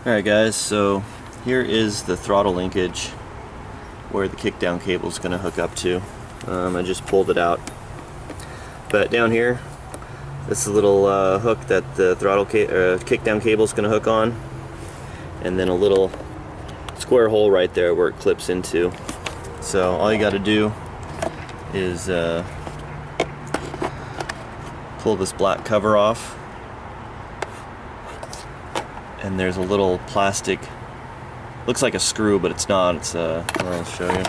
Alright guys, so here is the throttle linkage where the kickdown cable is going to hook up to. I just pulled it out. But down here, this is a little hook that the kickdown cable is going to hook on. And then a little square hole right there where it clips into. So all you got to do is pull this black cover off. And there's a little plastic, looks like a screw, but it's not. It's I'll show you.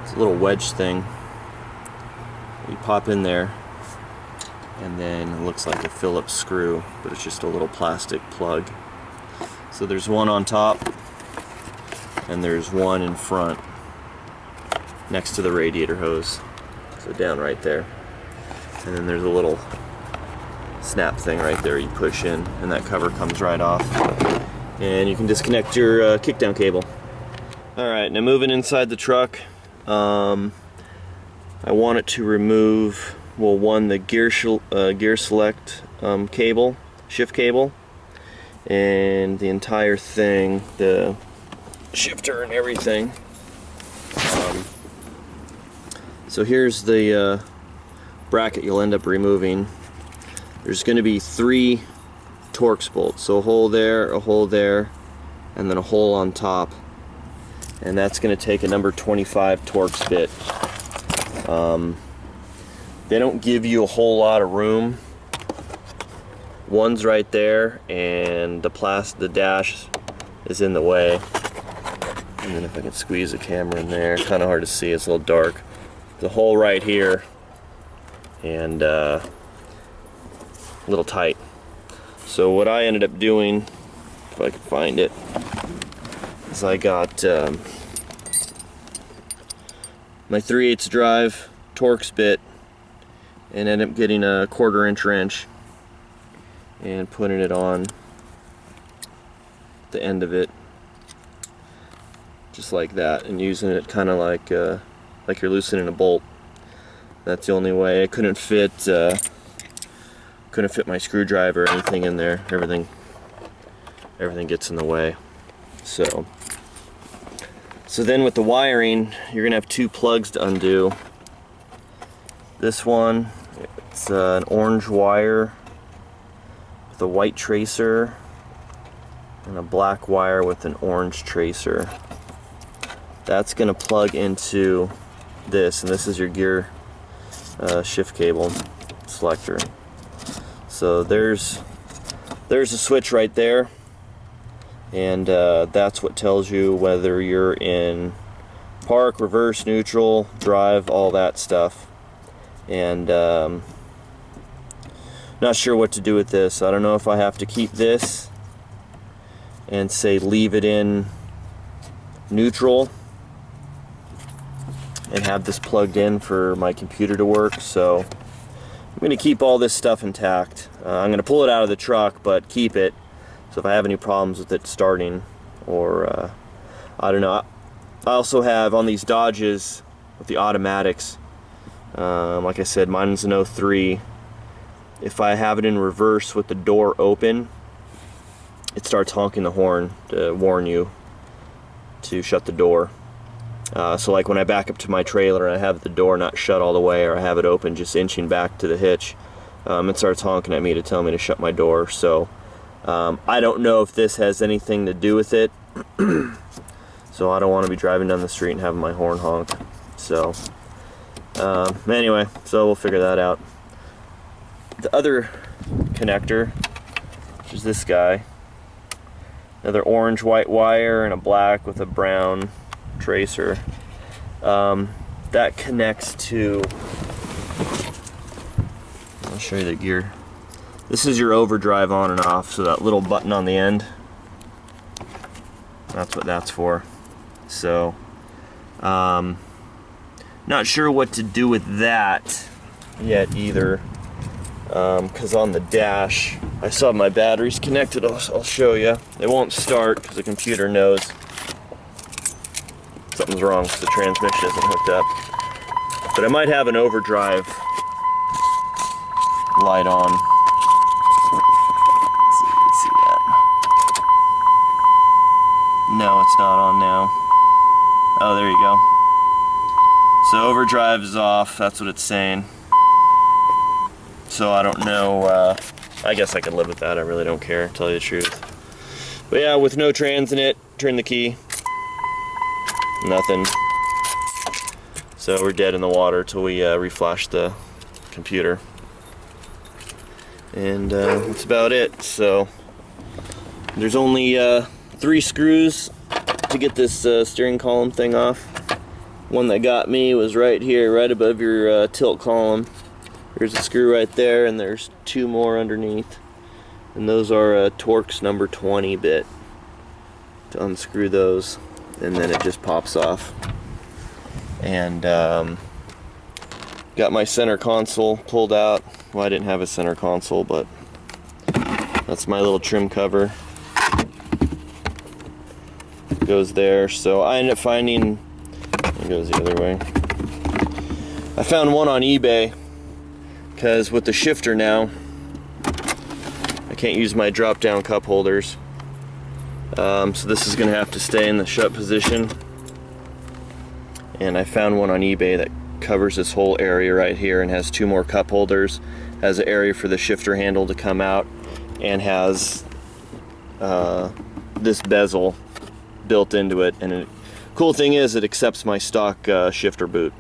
It's a little wedge thing. You pop in there, and then it looks like a Phillips screw, but it's just a little plastic plug. So there's one on top, and there's one in front, next to the radiator hose. So down right there, and then there's a little snap thing right there you push in, and that cover comes right off, and you can disconnect your kickdown cable. Alright, now moving inside the truck, I want it to remove, well, one, the gear select cable, shift cable, and the entire thing, the shifter and everything. So here's the bracket you'll end up removing. There's going to be 3 Torx bolts, so a hole there, and then a hole on top, and that's going to take a number 25 Torx bit. They don't give you a whole lot of room. One's right there, and the dash is in the way. And then if I can squeeze the camera in there, kind of hard to see, it's a little dark. The hole right here, and a little tight. So what I ended up doing, if I could find it, is I got my 3/8 drive Torx bit and ended up getting a 1/4 inch wrench and putting it on the end of it, just like that, and using it kind of like you're loosening a bolt. That's the only way. I couldn't fit my screwdriver or anything in there. Everything gets in the way. So then with the wiring, you're gonna have 2 plugs to undo. This one, it's an orange wire with a white tracer, and a black wire with an orange tracer. That's gonna plug into this, and this is your gear shift cable selector. So there's a switch right there, and that's what tells you whether you're in park, reverse, neutral, drive, all that stuff. And not sure what to do with this. I don't know if I have to keep this and say leave it in neutral and have this plugged in for my computer to work. So I'm going to keep all this stuff intact. I'm going to pull it out of the truck, but keep it. So if I have any problems with it starting, or I don't know. I also have on these Dodges with the automatics, like I said, mine's an 03. If I have it in reverse with the door open, it starts honking the horn to warn you to shut the door. So like when I back up to my trailer and I have the door not shut all the way, or I have it open just inching back to the hitch, it starts honking at me to tell me to shut my door. So I don't know if this has anything to do with it. So I don't want to be driving down the street and having my horn honk. So anyway, so we'll figure that out. The other connector, which is this guy, another orange white wire and a black with a brown tracer, that connects to, I'll show you the gear. This is your overdrive on and off, so that little button on the end, that's what that's for. So not sure what to do with that yet either, because on the dash I still have my batteries connected. I'll show you. They won't start because the computer knows something's wrong because the transmission isn't hooked up. But I might have an overdrive light on. Let's see if you can see that. Oh, there you go. So overdrive is off, that's what it's saying. So I don't know, I guess I could live with that, I really don't care, to tell you the truth. But yeah, with no trans in it, turn the key. Nothing. So we're dead in the water till we reflash the computer. And that's about it. So there's only 3 screws to get this steering column thing off. One that got me was right here, right above your tilt column. There's a screw right there, and there's 2 more underneath. And those are Torx number 20 bit to unscrew those, and then it just pops off. And got my center console pulled out. Well, I didn't have a center console, but that's my little trim cover. Goes there. So I ended up finding, it goes the other way. I found one on eBay because with the shifter now, I can't use my drop down cup holders. So this is going to have to stay in the shut position. And I found one on eBay that covers this whole area right here and has 2 more cup holders, has an area for the shifter handle to come out, and has this bezel built into it. And the cool thing is it accepts my stock shifter boot.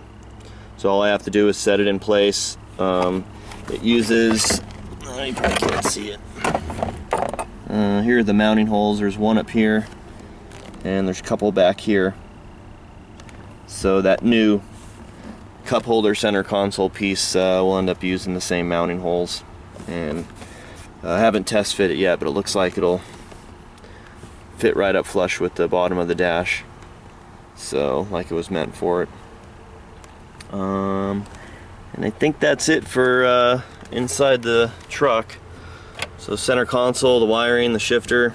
So all I have to do is set it in place. It uses, you probably can't see it. Here are the mounting holes. There's one up here, and there's a couple back here. So that new cup holder center console piece will end up using the same mounting holes. And I haven't test fit it yet, but it looks like it'll fit right up flush with the bottom of the dash. So, like it was meant for it. And I think that's it for inside the truck. So center console, the wiring, the shifter.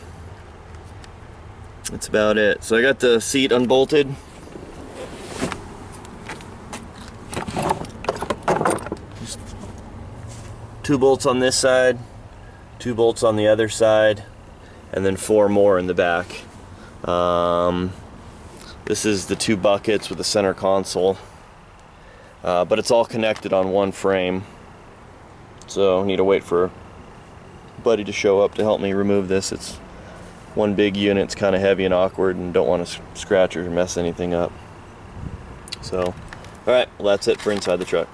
That's about it. So I got the seat unbolted. Just 2 bolts on this side, 2 bolts on the other side, and then 4 more in the back. This is the 2 buckets with the center console, but it's all connected on one frame. So I need to wait for a buddy to show up to help me remove this. It's one big unit, it's kind of heavy and awkward, and don't want to scratch or mess anything up. So, alright, well that's it for inside the truck.